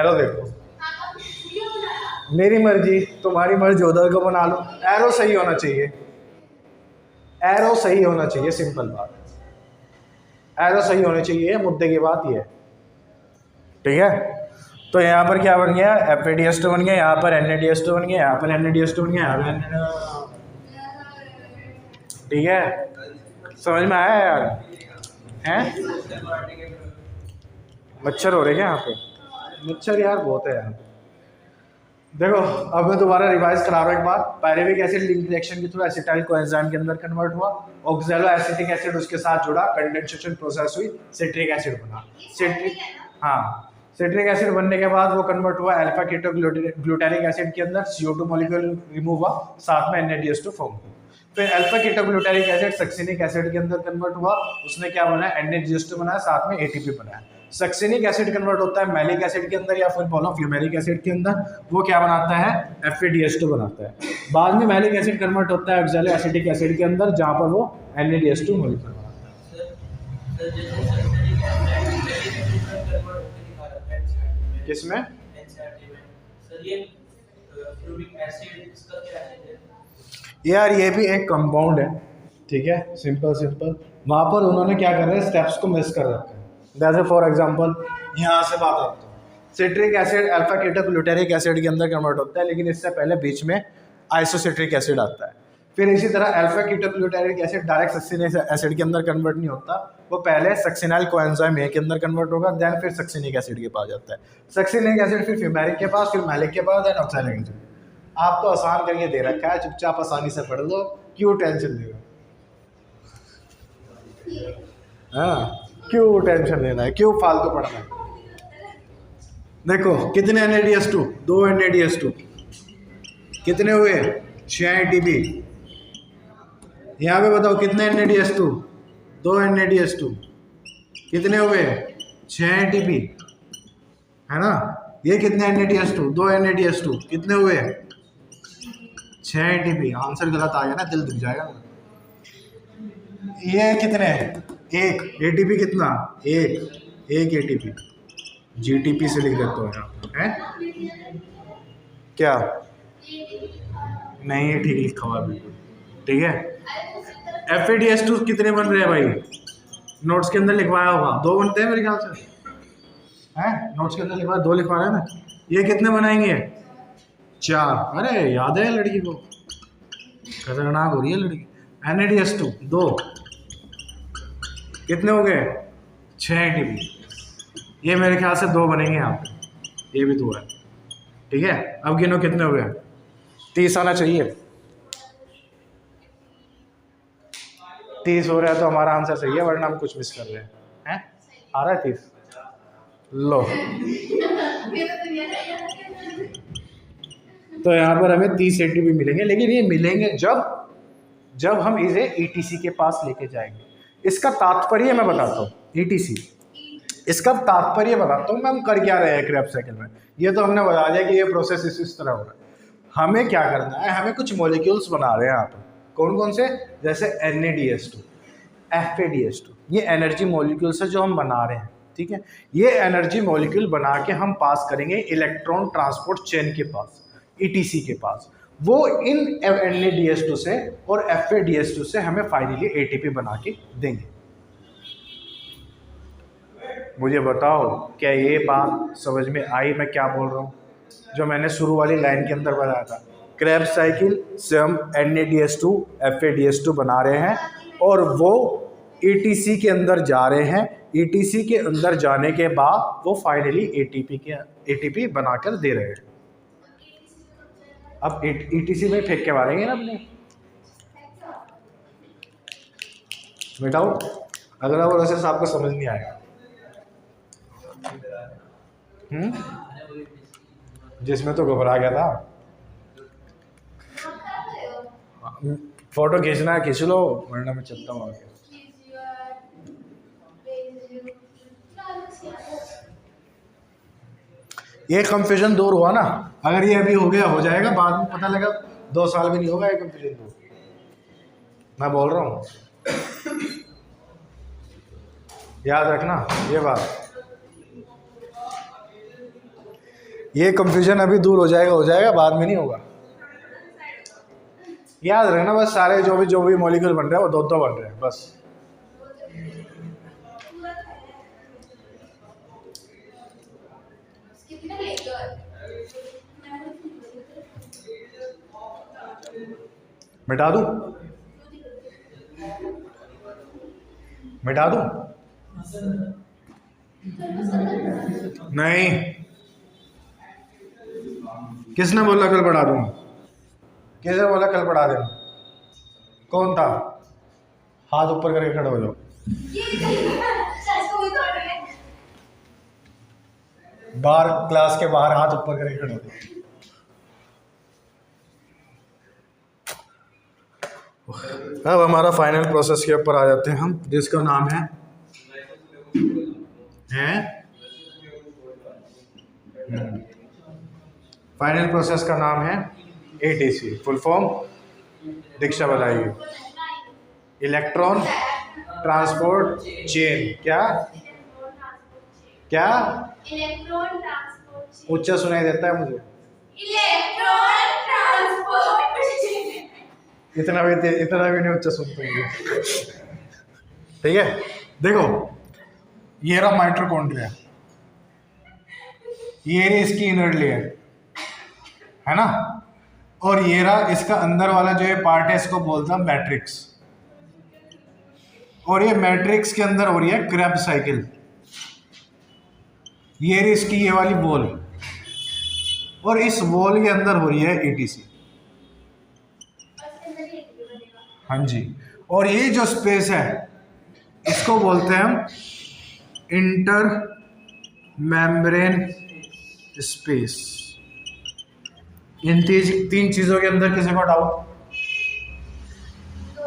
एरो देखो, मेरी मर्जी, तुम्हारी मर्जी, उधर को बना लो, एरो सही होना चाहिए, एरो सही होना चाहिए, सिंपल बात, एरो सही होनी चाहिए, मुद्दे की बात ये है। ठीक है, तो यहाँ पर क्या बन गया, FADH2 बन गया, यहाँ पर NADH2 बन गया, यहाँ पर NADH2 बन गया, यहाँ पर। ठीक है, समझ में आया यार, हैं मच्छर हो रहे क्या यहाँ पे, मच्छर यार बहुत है यार। देखो अब मैं दोबारा रिवाइज करा रहा हूँ एक बार, पायरेविक एसिड लिंक रिएक्शन के थ्रू एसिटाइल कोएंजाइम के अंदर कन्वर्ट हुआ, ऑक्सैलो एसिटिक एसिड उसके साथ जुड़ा, कंडेंसेशन प्रोसेस हुई, सिट्रिक एसिड बना, सिट्रिक एसिड बनने के बाद वो कन्वर्ट हुआ अल्फा कीटोग्लूटारिक एसिड के अंदर, CO2 मॉलिक्यूल रिमूव हुआ, साथ में NADH2 फॉर्म हुआ। फिर alpha ketoglutaric acid succinic acid के अंदर कन्वर्ट हुआ, उसने क्या बनाया, NADH2 बनाया, साथ में ATP बनाया। सक्सिनिक एसिड कन्वर्ट होता है मैलिक एसिड के अंदर, या फिर बोलो फ्यूमेरिक एसिड के अंदर, वो क्या बनाता है, FADH2 बनाता है। बाद में मैलिक एसिड कन्वर्ट होता है ऑक्सैलो एसिटिक एसिड के अंदर, जहाँ पर वो NADH2 मॉलिक्यूल बनाता है। किसमें, यार ये भी एक कंपाउंड है, ठीक है, सिंपल वहाँ पर उन्होंने क्या कर रहे हैं, स्टेप्स को मिस कर रखा है। जैसे फॉर एग्जांपल यहाँ से बात आती है, citric acid alpha ketoglutaric acid के अंदर कन्वर्ट होता है, लेकिन इससे पहले बीच में आइसोसिट्रिक एसिड आता है। फिर इसी तरह alpha ketoglutaric acid direct succinic acid के अंदर कन्वर्ट नहीं होता, वो पहले सक्सिनाइल कोएंजाइम ए के अंदर कन्वर्ट होगा, देन फिर सक्सिनिक एसिड के पास जाता है, सक्सिनिक एसिड फिर फ्यूमेरिक के पास, फिर मैलिक के पास, देन ऑक्सैलिक एसिड। आप तो आसान करके दे रखा है, चुपचाप आसानी से पढ़ लो, क्यों टेंशन लेगा, हाँ क्यों टेंशन लेना है, क्यों फालतू पढ़ना है। देखो कितने NADH2, 2 NADH2, कितने हुए? 6 एटीपी। यहाँ पे बताओ कितने NADH2? 2 NADH2। कितने हुए? 6 एटीपी, है ना। ये कितने NADH2? 2 NADH2। कितने हुए? 6 एटीपी। आंसर गलत आ गया ना, दिल दुख जाएगा। ये कितने? एक एटीपी। कितना? एक एटीपी। GTP से लिख देते हो यहाँ है क्या? नहीं, ये ठीक लिखा हुआ बिल्कुल ठीक है। FADH2 कितने बन रहे हैं भाई? नोट्स के अंदर लिखवाया होगा, 2 बनते हैं मेरे ख्याल से, हैं? नोट्स के अंदर लिखवाया, 2 लिखवा रहे हैं ना। ये कितने बनाएंगे? 4। अरे याद है लड़की को, खतरनाक हो रही है लड़की। NADH2 2। कितने हो गए? 6 एटीपी। ये मेरे ख्याल से 2 बनेंगे यहाँ पे, ये भी 2 है ठीक है। अब गिनो कितने हो गए? 30 आना चाहिए। 30 हो रहा है तो हमारा आंसर सही है, वरना हम कुछ मिस कर रहे हैं। आ रहा है 30? लो, तो यहाँ पर हमें 30 एटीपी मिलेंगे, लेकिन ये मिलेंगे जब हम इसे ETC के पास लेके जाएंगे। इसका तात्पर्य मैं बताता हूँ। ETC, इसका तात्पर्य बताता हूँ मैं, हम कर क्या रहे हैं क्रेब्स साइकिल में। ये तो हमने बता दिया कि ये प्रोसेस इस तरह हो रहा है। हमें क्या करना है? हमें कुछ मॉलिक्यूल्स बना रहे हैं यहाँ पर। कौन कौन से? जैसे NADH2, FADH2, ये एनर्जी मॉलिक्यूल्स है जो हम बना रहे हैं ठीक है। ये एनर्जी मॉलिक्यूल बना के हम पास करेंगे इलेक्ट्रॉन ट्रांसपोर्ट चेन के पास, ETC के पास। वो इन NADH2 से और FADH2 से हमें फाइनली ATP बना के देंगे। मुझे बताओ क्या ये बात समझ में आई मैं क्या बोल रहा हूँ? जो मैंने शुरू वाली लाइन के अंदर बताया था, क्रेब्स साइकिल से हम NADH2 FADH2 बना रहे हैं और वो ETC के अंदर जा रहे हैं। ETC के अंदर जाने के बाद वो फाइनली ATP बनाकर दे रहे हैं। अब ETC में फेंक के मारेंगे ना अपने। बेटाओ अगला प्रोसेस आपको समझ नहीं आएगा। जिसमें तो घबरा गया था। फोटो खींचना है खींच लो, वरना मैं चलता हूँ आगे। ये कंफ्यूजन दूर हुआ ना। अगर ये अभी हो गया हो जाएगा, बाद में पता लगा 2 साल भी नहीं होगा ये कंफ्यूजन दूर। मैं बोल रहा हूँ, याद रखना ये बात। ये कंफ्यूजन अभी दूर हो जाएगा, बाद में नहीं होगा। याद रखना बस, सारे जो भी मॉलिक्यूल बन रहे हैं वो 2 बन रहे हैं बस। मिटा दूं? नहीं, किसने बोला कल पढ़ा दूंगा? किसने बोला कल पढ़ा देना? कौन था? हाथ ऊपर करके खड़े हो जाओ। बाहर, क्लास के बाहर हाथ ऊपर करके खड़े हो जाओ। अब हमारा फाइनल प्रोसेस के ऊपर आ जाते हैं हम, जिसका नाम है फाइनल प्रोसेस का नाम है ATC। फुल फॉर्म दीक्षा बताइए। Electron transport chain. क्या? Electron transport. ऊंचा सुनाई देता है मुझे। Electron transport chain. इतना भी नहीं ऊंचा सुनते हैं ठीक है। देखो ये रहा माइटोकॉन्ड्रिया, ये रही इसकी इनर लेयर, है ना। और ये रहा इसका अंदर वाला जो ये पार्ट है, इसको बोलता है मैट्रिक्स। और ये मैट्रिक्स के अंदर हो रही है क्रेब्स साइकिल। ये रही इसकी ये वाली वॉल, और इस वॉल के अंदर हो रही है ETC। हाँ जी। और ये जो स्पेस है इसको बोलते हैं हम इंटर मेम्ब्रेन स्पेस। इन तीन चीजों के अंदर किसी को डाउट?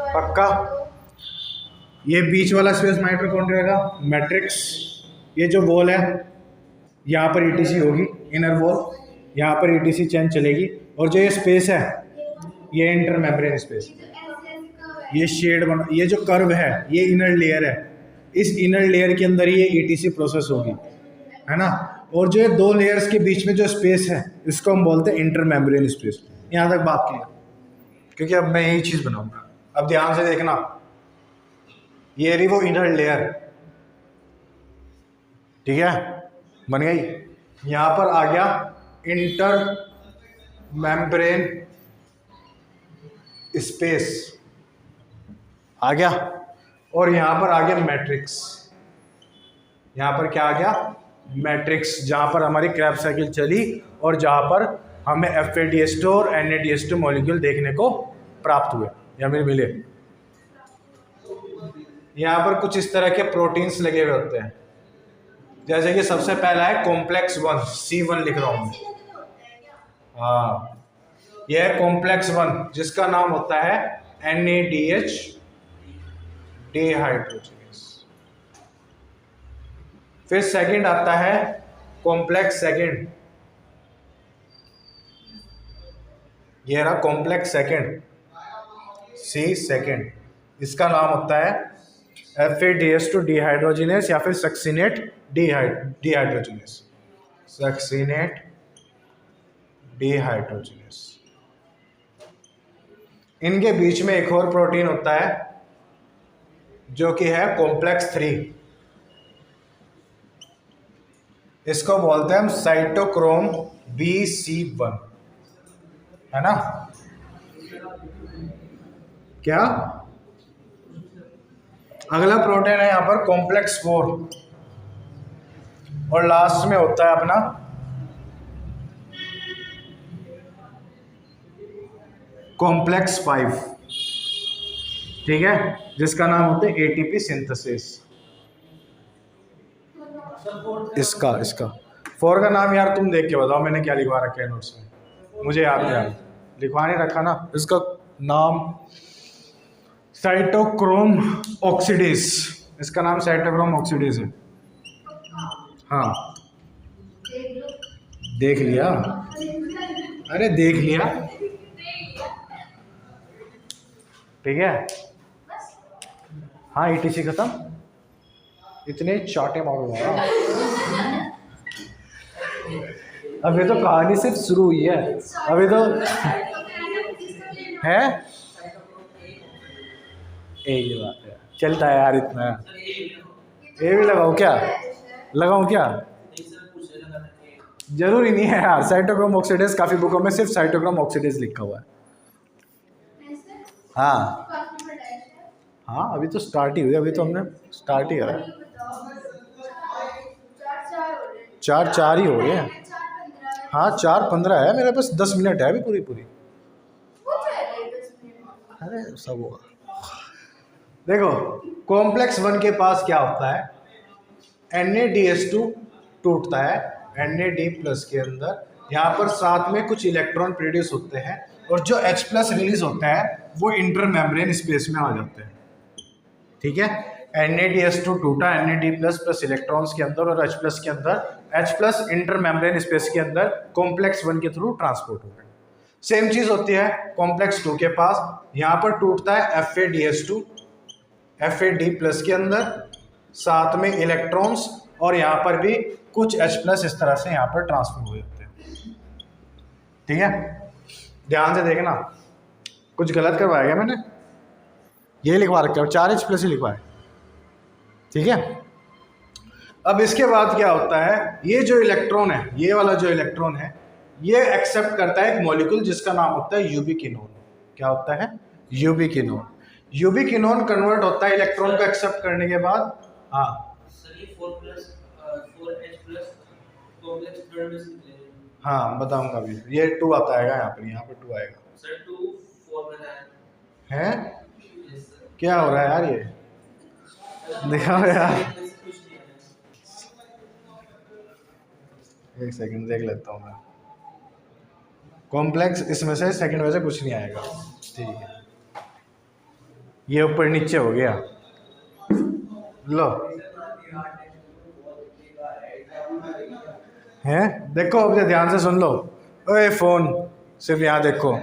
पक्का? ये बीच वाला स्पेस माइटोकॉन्ड्रिया का मैट्रिक्स, ये जो वॉल है यहाँ पर ईटीसी होगी, इनर वॉल, यहाँ पर ईटीसी चेन चलेगी, और जो ये स्पेस है ये इंटर मेम्ब्रेन स्पेस, ये शेड बना, ये जो कर्व है ये इनर लेयर है, इस इनर लेयर के अंदर ये ईटीसी प्रोसेस होगी, है ना। और जो ये दो लेयर्स के बीच में जो स्पेस है इसको हम बोलते हैं इंटर मेम्ब्रेन स्पेस। यहाँ तक बात की, क्योंकि अब मैं यही चीज बनाऊंगा। अब ध्यान से देखना, ये रही वो इनर लेयर, ठीक है, बन गई। यहां पर आ गया इंटर मेम्ब्रेन स्पेस आ गया, और यहां पर आ गया मैट्रिक्स। यहां पर क्या आ गया? मैट्रिक्स, जहां पर हमारी क्रैब साइकिल चली और जहां पर हमें FADH2 और NADH2 मॉलिक्यूल देखने को प्राप्त हुए या फिर मिले। यहां पर कुछ इस तरह के प्रोटीन्स लगे हुए होते हैं, जैसे कि सबसे पहला है कॉम्प्लेक्स 1, C1 लिख रहा हूं मैं। हाँ, यह है कॉम्प्लेक्स 1 जिसका नाम होता है NADH डिहाइड्रोजनेस। फिर सेकंड आता है कॉम्प्लेक्स सेकंड, ये रहा कॉम्प्लेक्स सेकंड, C सेकंड, इसका नाम होता है FADH2 डिहाइड्रोजनेस या फिर सक्सिनेट डिहाइड्रोजनेस, सक्सिनेट डिहाइड्रोजनेस। इनके बीच में एक और प्रोटीन होता है जो कि है कॉम्प्लेक्स 3, इसको बोलते हैं हम साइटोक्रोम BC1, है ना। क्या अगला प्रोटीन है यहाँ पर कॉम्प्लेक्स 4, और लास्ट में होता है अपना कॉम्प्लेक्स 5, ठीक है, जिसका नाम होता है ATP सिंथेसिस। इसका 4 का नाम यार तुम देख के बताओ, मैंने क्या लिखवा रखा है नोट्स में, मुझे याद नहीं आ रहा, लिखवा नहीं रखा ना। इसका नाम साइटोक्रोम ऑक्सीडेज, इसका नाम साइटोक्रोम ऑक्सीडेज है। हाँ, देख लिया, अरे देख लिया, ठीक है। हाँ, ETC खत्म, इतने चाटे मारूंगा। अभी तो कहानी सिर्फ शुरू हुई है, अभी तो है। ये बात है, चलता है यार इतना। ये भी लगाओ क्या? लगाऊं क्या? जरूरी नहीं है यार, साइटोक्रोम ऑक्सीडेज काफी बुकों में सिर्फ साइटोक्रोम ऑक्सीडेज लिखा हुआ है। हाँ हाँ, अभी तो स्टार्ट ही हुई, अभी तो हमने स्टार्ट ही करा, 4 ही हो गए हैं। हाँ, 4:15 है मेरे पास, 10 मिनट है अभी पूरी। अरे सब होगा। देखो, कॉम्प्लेक्स 1 के पास क्या होता है, NADH2 टूटता है NAD+ के अंदर, यहाँ पर साथ में कुछ इलेक्ट्रॉन प्रोड्यूस होते हैं, और जो H+ रिलीज होता है वो इंटर मेम्ब्रेन स्पेस में आ जाते हैं, ठीक है। NADH2 टूटा, NAD+ प्लस इलेक्ट्रॉन्स के अंदर और H+ के अंदर, H+ इंटर मेम्ब्रेन स्पेस के अंदर कॉम्प्लेक्स 1 के थ्रू ट्रांसपोर्ट हो गए। सेम चीज होती है कॉम्प्लेक्स 2 के पास, यहाँ पर टूटता है FADH2 FAD+ के अंदर, साथ में इलेक्ट्रॉन्स, और यहाँ पर भी कुछ H+ इस तरह से यहाँ पर ट्रांसफर हो जाते हैं, ठीक है। ध्यान से देखना, कुछ गलत करवाया गया मैंने, ये लिखवा रखा है 4H+ ही लिखवा है, ठीक है। अब इसके बाद क्या होता है, ये जो इलेक्ट्रॉन है, ये वाला जो इलेक्ट्रॉन है, ये एक्सेप्ट करता है एक मॉलिक्यूल जिसका नाम होता है यूबिक्विनोन। क्या होता है? यूबिक्विनोन। यूबिक्विनोन कन्वर्ट होता है इलेक्ट्रॉन को एक्सेप्ट करने के बाद। हाँ, हाँ बताऊंगा अभी, ये 2 आता है यहाँ पर 2 आएगा है। क्या हो रहा है यार, ये दिखाओ यार, एक सेकंड देख लेता हूँ मैं। कॉम्प्लेक्स इसमें से सेकंड में से कुछ नहीं आएगा। ठीक है, ये ऊपर नीचे हो गया। लो हैं, देखो अब ध्यान से सुन लो। ओए फोन, सिर्फ यहाँ देखो।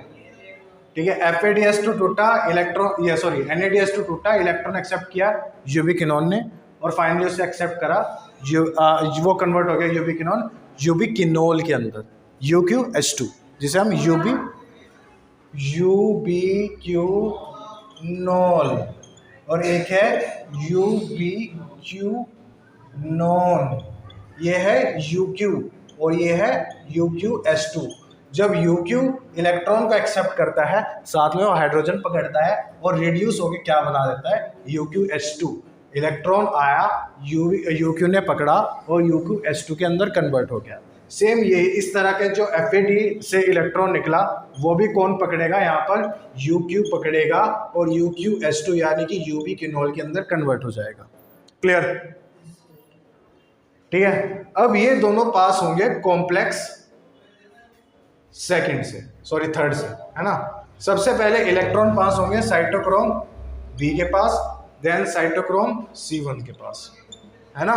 ठीक है, FADS2 टूटा, इलेक्ट्रॉन ये सॉरी NADS2 टूटा, इलेक्ट्रॉन एक्सेप्ट किया यूबिक्विनोन ने और फाइनली उसे एक्सेप्ट करा, वो कन्वर्ट हो गया यूबिक्विनोन यूबिक्विनोल के अंदर, UqH2, जिसे हम यूबिक्विनोल, और एक है यूबिक्विनोन, ये है UQ और ये है UqH2। जब UQ इलेक्ट्रॉन को एक्सेप्ट करता है, साथ में वो हाइड्रोजन पकड़ता है और रिड्यूस होकर क्या बना देता है, UqH2। इलेक्ट्रॉन आया, UQ ने पकड़ा और UqH2 के अंदर कन्वर्ट हो गया। सेम ये इस तरह के जो FAD से इलेक्ट्रॉन निकला वो भी कौन पकड़ेगा, यहाँ पर UQ पकड़ेगा और UqH2 यानी कि यूबिक्विनोल के अंदर कन्वर्ट हो जाएगा। क्लियर? ठीक है, अब ये दोनों पास होंगे कॉम्प्लेक्स सेकंड से, सॉरी थर्ड से, है ना। सबसे पहले इलेक्ट्रॉन पास होंगे साइटोक्रोम B के पास, देन साइटोक्रोम C1 के पास, है ना।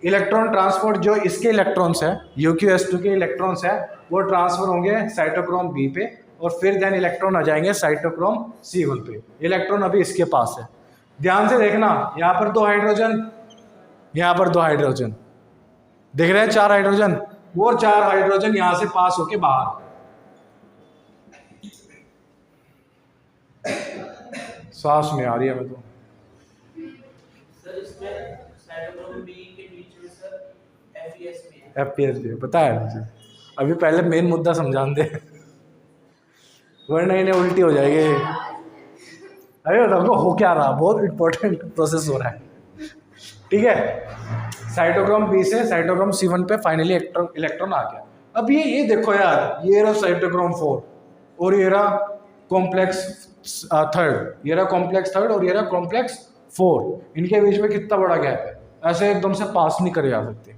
इलेक्ट्रॉन ट्रांसपोर्ट जो इसके इलेक्ट्रॉन्स है, UqH2 के इलेक्ट्रॉन्स है, वो ट्रांसफर होंगे साइटोक्रोम B पे और फिर देन इलेक्ट्रॉन आ जाएंगे साइटोक्रोम C1 पे। इलेक्ट्रॉन अभी इसके पास है। ध्यान से देखना, यहाँ पर 2 हाइड्रोजन, यहाँ पर 2 हाइड्रोजन दिख रहे हैं, 4 हाइड्रोजन, वो 4 हाइड्रोजन यहां से पास होके बाहर। सांस में आ रही है मैं तो। सर इसमें साइटोक्रोम B के बीच में सर FPS भी पता है मुझे। अभी पहले मेन मुद्दा समझान दे, वरना इन्हें उल्टी हो जाएगी। अरे बताओ हो क्या रहा, बहुत इंपॉर्टेंट प्रोसेस हो रहा है। ठीक है, साइटोक्रोम B से साइटोक्रोम C1 पे फाइनली इलेक्ट्रॉन आ गया। अब ये देखो यार, ये रहा साइटोक्रोम 4 और ये रहा कॉम्प्लेक्स थर्ड, ये रहा कॉम्प्लेक्स थर्ड और ये रहा कॉम्प्लेक्स 4। इनके बीच में कितना बड़ा गैप है, ऐसे एकदम से पास नहीं करे जा सकते।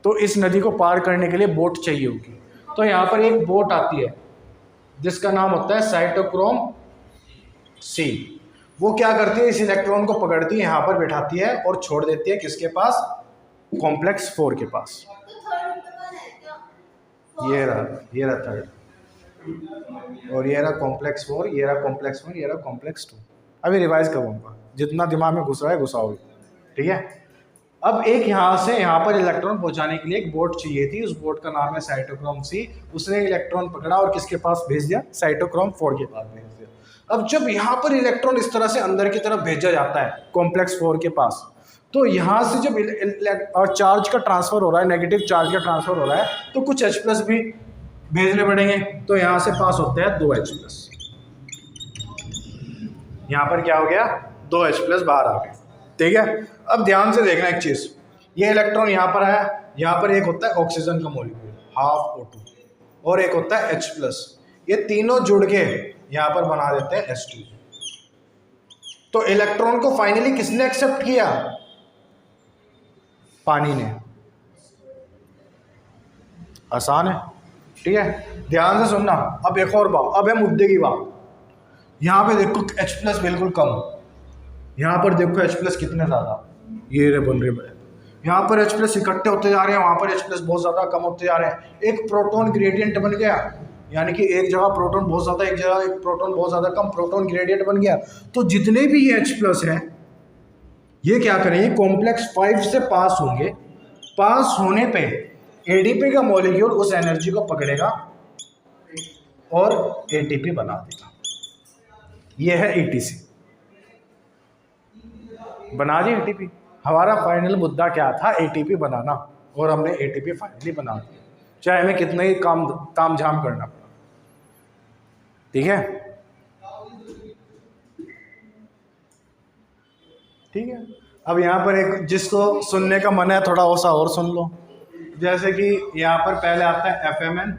तो इस नदी को पार करने के लिए बोट चाहिए होगी। तो यहाँ पर एक बोट आती है जिसका नाम होता है साइटोक्रोम C। वो क्या करती है, इस इलेक्ट्रॉन को पकड़ती है, यहाँ पर बैठाती है और छोड़ देती है किसके पास, कॉम्प्लेक्स 4 के पास। ये रहा थर्ड, और ये रहा कॉम्प्लेक्स 4, ये रहा कॉम्प्लेक्स 1, ये रहा कॉम्प्लेक्स 2। अभी रिवाइज करूँगा, जितना दिमाग में घुस रहा है घुसाओगे। ठीक है, अब एक यहाँ से यहाँ पर इलेक्ट्रॉन पहुँचाने के लिए एक बोट चाहिए थी, उस बोट का नाम है साइटोक्रोम C। उसने इलेक्ट्रॉन पकड़ा और किसके पास भेज दिया, साइटोक्रोम 4 के पास भेज दिया। अब जब यहाँ पर इलेक्ट्रॉन इस तरह से अंदर की तरफ भेजा जाता है कॉम्प्लेक्स 4 के पास, तो यहाँ से जब और चार्ज का ट्रांसफर हो रहा है, नेगेटिव चार्ज का ट्रांसफर हो रहा है, तो कुछ H+ भी भेजने पड़ेंगे। तो यहाँ से पास होते हैं 2 H+। यहाँ पर क्या हो गया, 2 H+ बाहर आ गए। ठीक है, अब ध्यान से देखना एक चीज, ये इलेक्ट्रॉन यहाँ पर आया, यहाँ पर एक होता है ऑक्सीजन का मॉलिक्यूल ½ O2 और एक होता है H+। ये तीनों जुड़ के यहाँ पर बना देते हैं H2। तो इलेक्ट्रॉन को फाइनली किसने एक्सेप्ट किया, पानी ने। आसान है। ठीक है, ध्यान से सुनना। अब एक और बात, अब है मुद्दे की बात। यहाँ पे देखो H+ बिल्कुल कम, यहाँ पर देखो H+ कितने ज़्यादा, ये रे बन रहे बड़े। यहाँ पर H+ इकट्ठे होते जा रहे हैं, वहाँ पर H+ बहुत ज़्यादा कम होते जा रहे हैं। एक प्रोटॉन ग्रेडियंट बन गया, यानी कि एक जगह प्रोटॉन बहुत ज़्यादा, एक जगह एक प्रोटॉन बहुत ज़्यादा कम, प्रोटॉन ग्रेडियंट बन गया। तो जितने भी ये H+ हैं, ये क्या करेंगे, कॉम्प्लेक्स 5 से पास होंगे। पास होने पे ADP का मॉलिक्यूल उस एनर्जी को पकड़ेगा और ATP बना देगा। ये है ETC, बना दी ATP। हमारा फाइनल मुद्दा क्या था, ATP बनाना, और हमने ATP फाइनली बना दिया, चाहे हमें कितना ही काम झाम करना पड़ा। ठीक है, ठीक है। अब यहाँ पर एक जिसको सुनने का मन है थोड़ा सा और सुन लो। जैसे कि यहाँ पर पहले आता है FMN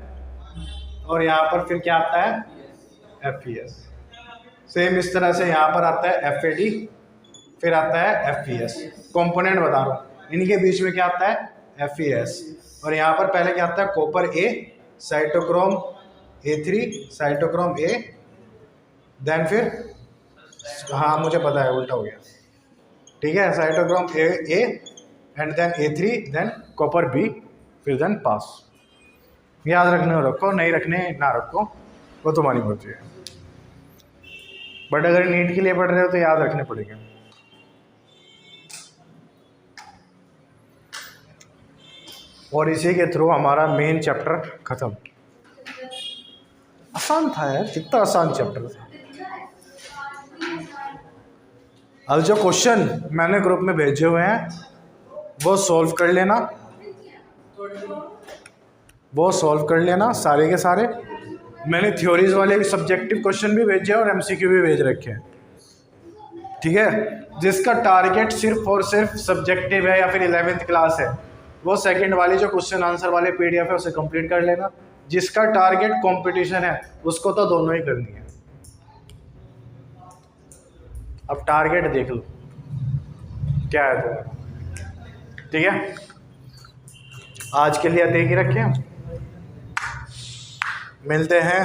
और यहाँ पर फिर क्या आता है, FES। सेम इस तरह से यहाँ पर आता है FAD, फिर आता है FES। कंपोनेंट बता रहा हूँ, इनके बीच में क्या आता है, FES। और यहाँ पर पहले क्या आता है, copper A, cytochrome A3 cytochrome A, then फिर हाँ मुझे पता है उल्टा हो गया, ठीक है, cytochrome A and then A3 then copper B, फिर देन पास। याद रखने हो रखो, नहीं रखने ना रखो, वो तुम्हारी मर्जी है, बट अगर नीट के लिए पढ़ रहे हो तो याद रखने पड़ेंगे। और इसी के थ्रू हमारा मेन चैप्टर खत्म। आसान था यार, कितना आसान चैप्टर था। अब जो क्वेश्चन मैंने ग्रुप में भेजे हुए हैं वो सॉल्व कर लेना, वो सॉल्व कर लेना सारे के सारे। मैंने थ्योरीज वाले सब्जेक्टिव क्वेश्चन भी भेजे और एमसीक्यू भी भेज रखे हैं, ठीक है। जिसका टारगेट सिर्फ और सिर्फ सब्जेक्टिव है या फिर 11th क्लास है, वो सेकंड वाली जो क्वेश्चन आंसर वाले पीडीएफ है उसे कंप्लीट कर लेना। जिसका टारगेट कंपटीशन है उसको तो दोनों ही करनी है। अब टारगेट देख लो क्या है तो, ठीक है। आज के लिए देख ही रखे हम, मिलते हैं